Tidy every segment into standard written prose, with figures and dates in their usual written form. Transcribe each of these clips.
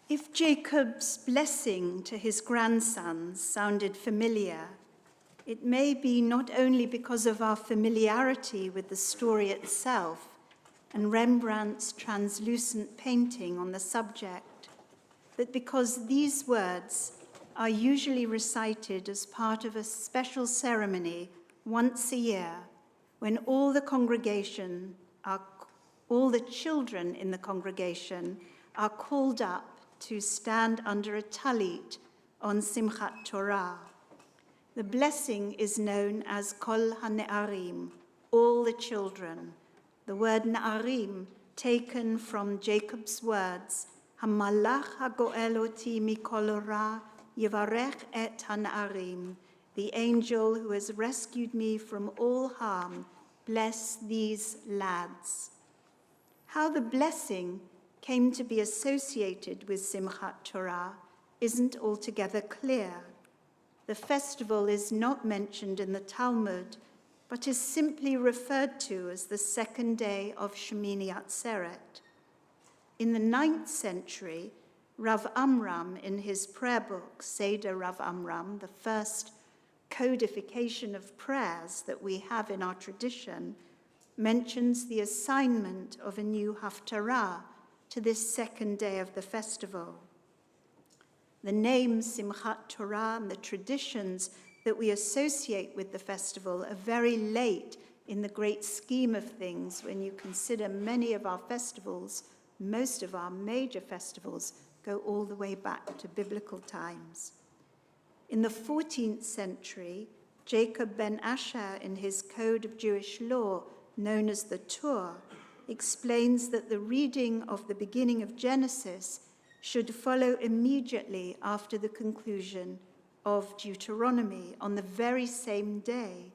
If Jacob's blessing to his grandsons sounded familiar, it may be not only because of our familiarity with the story itself and Rembrandt's translucent painting on the subject, but because these words are usually recited as part of a special ceremony once a year when all the children in the congregation are called up to stand under a talit on Simchat Torah. The blessing is known as Kol HaNe'arim, all the children. The word Na'arim taken from Jacob's words, Hamalach HaGoel Oti Mikol Ra Yivarech et HaNe'arim, the angel who has rescued me from all harm, bless these lads. How the blessing came to be associated with Simchat Torah isn't altogether clear. The festival is not mentioned in the Talmud, but is simply referred to as the second day of Shemini Atzeret. In the 9th century, Rav Amram, in his prayer book, Seder Rav Amram, the first codification of prayers that we have in our tradition, mentions the assignment of a new haftarah to this second day of the festival. The name Simchat Torah and the traditions that we associate with the festival are very late in the great scheme of things when you consider many of our festivals, most of our major festivals, go all the way back to biblical times. In the 14th century, Jacob ben Asher, in his Code of Jewish Law, known as the Torah, explains that the reading of the beginning of Genesis should follow immediately after the conclusion of Deuteronomy on the very same day,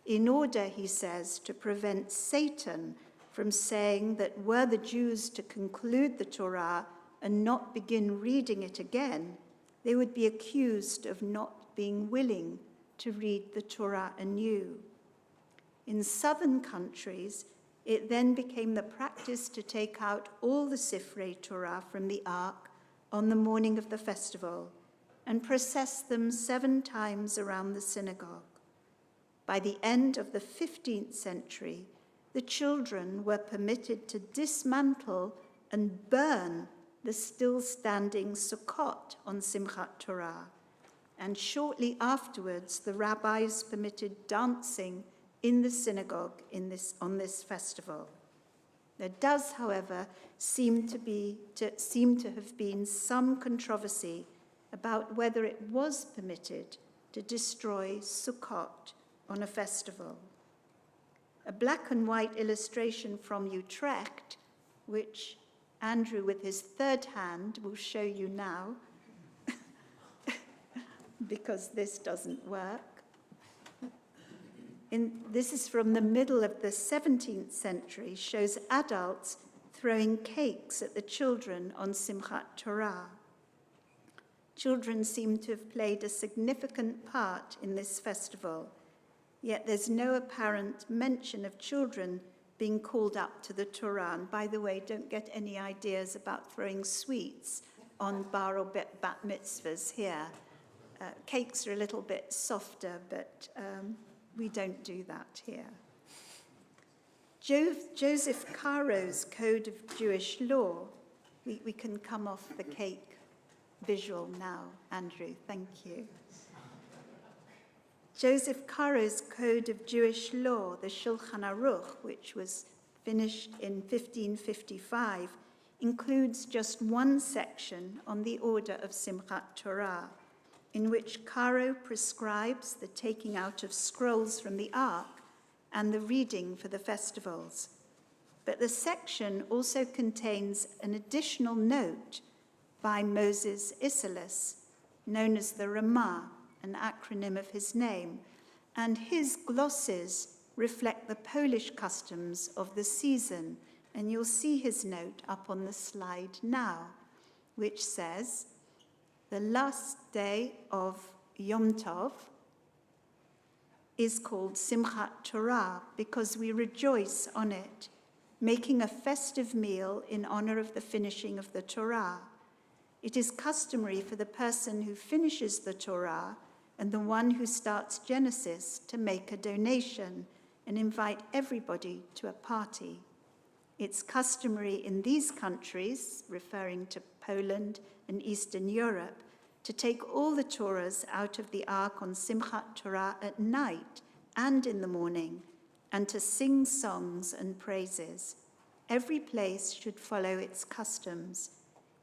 in order, he says, to prevent Satan from saying that were the Jews to conclude the Torah and not begin reading it again, they would be accused of not being willing to read the Torah anew. In southern countries, it then became the practice to take out all the Sifrei Torah from the ark on the morning of the festival and process them 7 times around the synagogue. By the end of the 15th century, the children were permitted to dismantle and burn the still-standing Sukkot on Simchat Torah, and shortly afterwards, the rabbis permitted dancing in the synagogue on this festival. There does, however, seem to have been some controversy about whether it was permitted to destroy Sukkot on a festival. A black and white illustration from Utrecht, which Andrew with his third hand will show you now, because this doesn't work. This is from the middle of the 17th century, shows adults throwing cakes at the children on Simchat Torah. Children seem to have played a significant part in this festival, yet there's no apparent mention of children being called up to the Torah. And by the way, don't get any ideas about throwing sweets on bar or bat mitzvahs here. Cakes are a little bit softer, but we don't do that here. Joseph Caro's Code of Jewish Law, we can come off the cake visual now, Andrew, thank you. Joseph Caro's Code of Jewish Law, the Shulchan Aruch, which was finished in 1555, includes just one section on the order of Simchat Torah, in which Caro prescribes the taking out of scrolls from the ark and the reading for the festivals. But the section also contains an additional note by Moses Isserles, known as the Ramah, an acronym of his name, and his glosses reflect the Polish customs of the season, and you'll see his note up on the slide now, which says, the last day of Yom Tov is called Simchat Torah because we rejoice on it, making a festive meal in honor of the finishing of the Torah. It is customary for the person who finishes the Torah and the one who starts Genesis to make a donation and invite everybody to a party. It's customary in these countries, referring to Poland and Eastern Europe, to take all the Torahs out of the Ark on Simchat Torah at night and in the morning, and to sing songs and praises. Every place should follow its customs.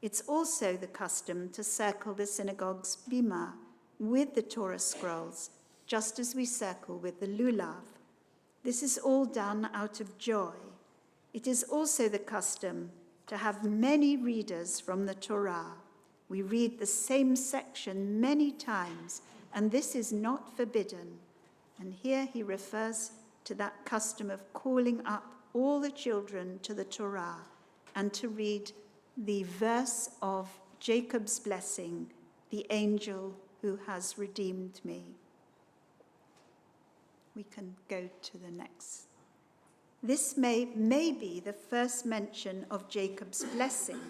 It's also the custom to circle the synagogue's bima with the Torah scrolls, just as we circle with the lulav. This is all done out of joy. It is also the custom to have many readers from the Torah. We read the same section many times, and this is not forbidden. And here he refers to that custom of calling up all the children to the Torah and to read the verse of Jacob's blessing, the angel who has redeemed me. We can go to the next. This may be the first mention of Jacob's blessing,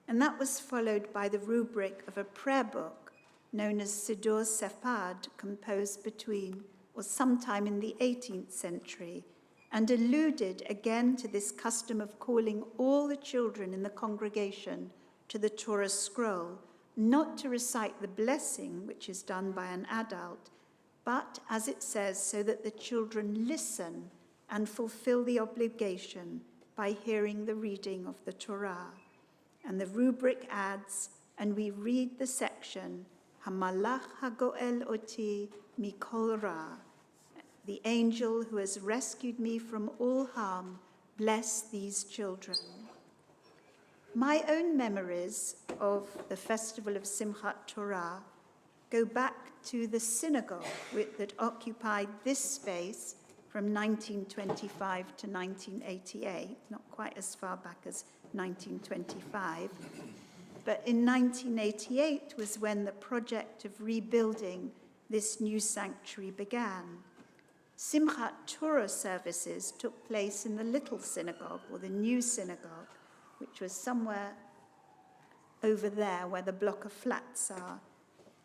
and that was followed by the rubric of a prayer book known as Siddur Sephard, composed between or sometime in the 18th century, and alluded again to this custom of calling all the children in the congregation to the Torah scroll, not to recite the blessing, which is done by an adult, but, as it says, so that the children listen and fulfill the obligation by hearing the reading of the Torah. And the rubric adds, and we read the section, Hamalach hagoel oti mikol ra, the angel who has rescued me from all harm, bless these children. My own memories of the festival of Simchat Torah go back to the synagogue that occupied this space from 1925 to 1988, not quite as far back as 1925. But in 1988 was when the project of rebuilding this new sanctuary began. Simchat Torah services took place in the little synagogue, or the new synagogue, which was somewhere over there where the block of flats are.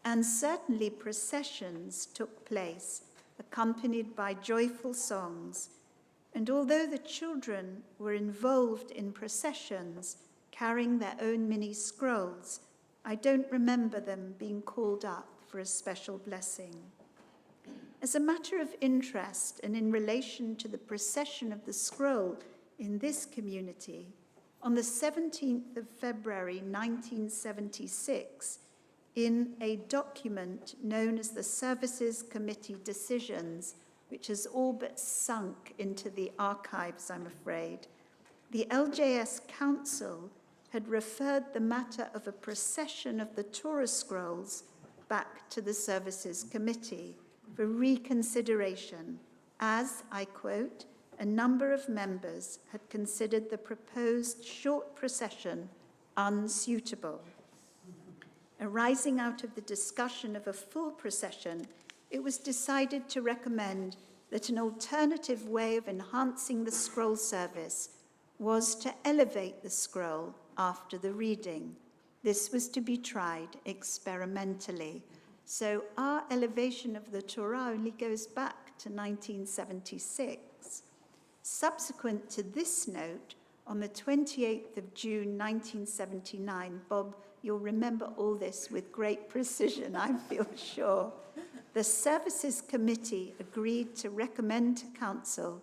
And certainly processions took place, accompanied by joyful songs. And although the children were involved in processions, carrying their own mini scrolls, I don't remember them being called up for a special blessing. As a matter of interest, and in relation to the procession of the scroll in this community, on the 17th of February 1976, in a document known as the Services Committee Decisions, which has all but sunk into the archives, I'm afraid, the LJS Council had referred the matter of a procession of the Torah scrolls back to the Services Committee for reconsideration, as, I quote, a number of members had considered the proposed short procession unsuitable. Arising out of the discussion of a full procession, it was decided to recommend that an alternative way of enhancing the scroll service was to elevate the scroll after the reading. This was to be tried experimentally. So our elevation of the Torah only goes back to 1976. Subsequent to this note, on the 28th of June 1979, Bob, you'll remember all this with great precision, I feel sure, the Services Committee agreed to recommend to Council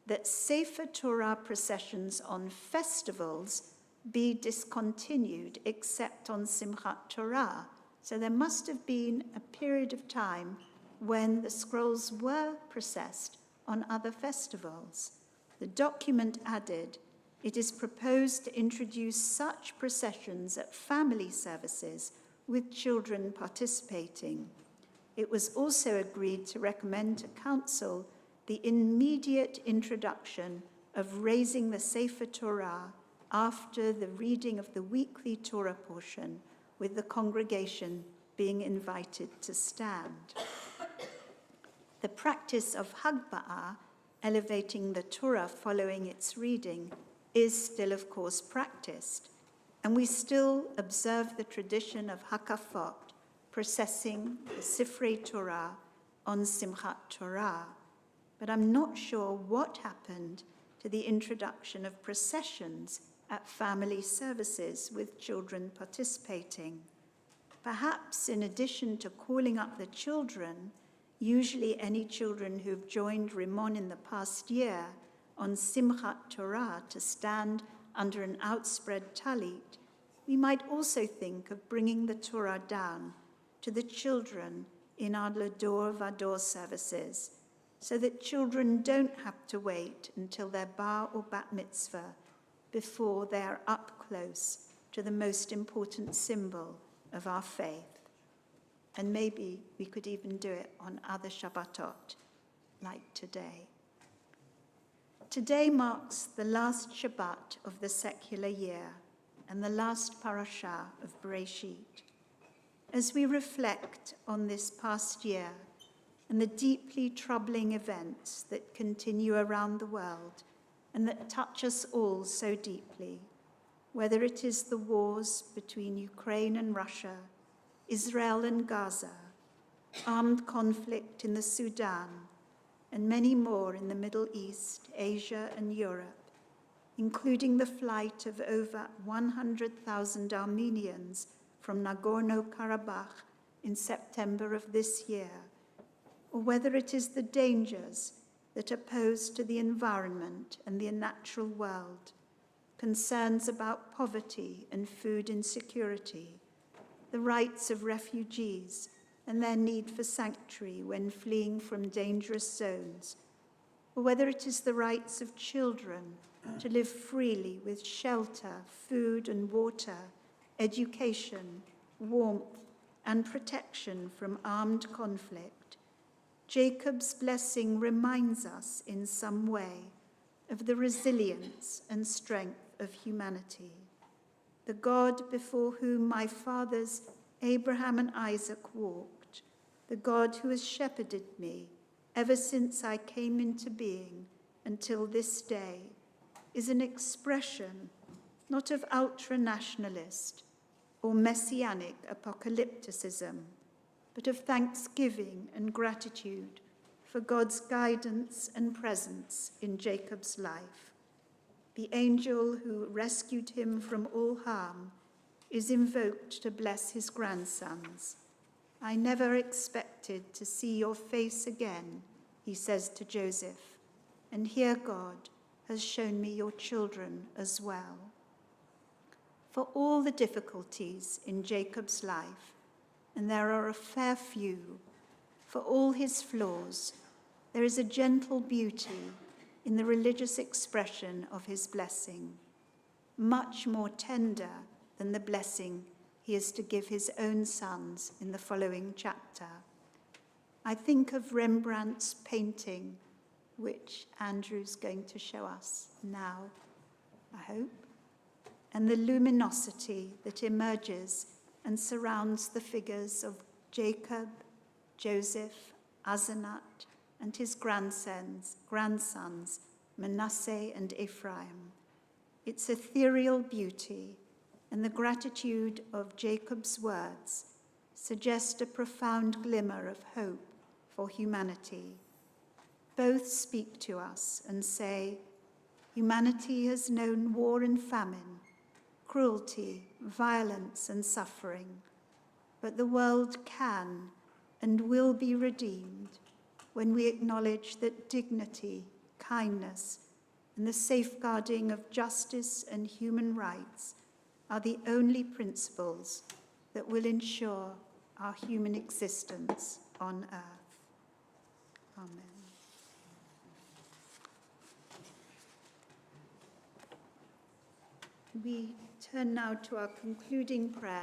that Sefer Torah processions on festivals be discontinued except on Simchat Torah. So there must have been a period of time when the scrolls were processed on other festivals. The document added, it is proposed to introduce such processions at family services with children participating. It was also agreed to recommend to Council the immediate introduction of raising the Sefer Torah after the reading of the weekly Torah portion, with the congregation being invited to stand. The practice of Hagba'ah, elevating the Torah following its reading, is still, of course, practiced. and we still observe the tradition of Hakafot, processing the Sifrei Torah on Simchat Torah. But I'm not sure what happened to the introduction of processions at family services with children participating. Perhaps in addition to calling up the children, usually any children who've joined Rimon in the past year on Simchat Torah to stand under an outspread talit, we might also think of bringing the Torah down to the children in our Lador Vador services, so that children don't have to wait until their bar or bat mitzvah before they are up close to the most important symbol of our faith. And maybe we could even do it on other Shabbatot, like today. Today marks the last Shabbat of the secular year and the last parashah of Bereshit. As we reflect on this past year and the deeply troubling events that continue around the world and that touch us all so deeply, whether it is the wars between Ukraine and Russia, Israel and Gaza, armed conflict in the Sudan, and many more in the Middle East, Asia, and Europe, including the flight of over 100,000 Armenians from Nagorno-Karabakh in September of this year, or whether it is the dangers that are posed to the environment and the natural world, concerns about poverty and food insecurity, the rights of refugees and their need for sanctuary when fleeing from dangerous zones, or whether it is the rights of children to live freely with shelter, food and water, education, warmth, and protection from armed conflict, Jacob's blessing reminds us in some way of the resilience and strength of humanity. The God before whom my fathers Abraham and Isaac walked, the God who has shepherded me ever since I came into being until this day, is an expression not of ultra-nationalist or messianic apocalypticism, but of thanksgiving and gratitude for God's guidance and presence in Jacob's life. The angel who rescued him from all harm is invoked to bless his grandsons. I never expected to see your face again, he says to Joseph, and here God has shown me your children as well. For all the difficulties in Jacob's life, and there are a fair few, for all his flaws, there is a gentle beauty in the religious expression of his blessing, much more tender than the blessing he is to give his own sons in the following chapter. I think of Rembrandt's painting, which Andrew's going to show us now, I hope, and the luminosity that emerges and surrounds the figures of Jacob, Joseph, Asenat, and his grandsons, Manasseh and Ephraim. Its ethereal beauty and the gratitude of Jacob's words suggest a profound glimmer of hope for humanity. Both speak to us and say, humanity has known war and famine, cruelty, violence, and suffering, but the world can and will be redeemed when we acknowledge that dignity, kindness, and the safeguarding of justice and human rights are the only principles that will ensure our human existence on earth. Amen. We turn now to our concluding prayers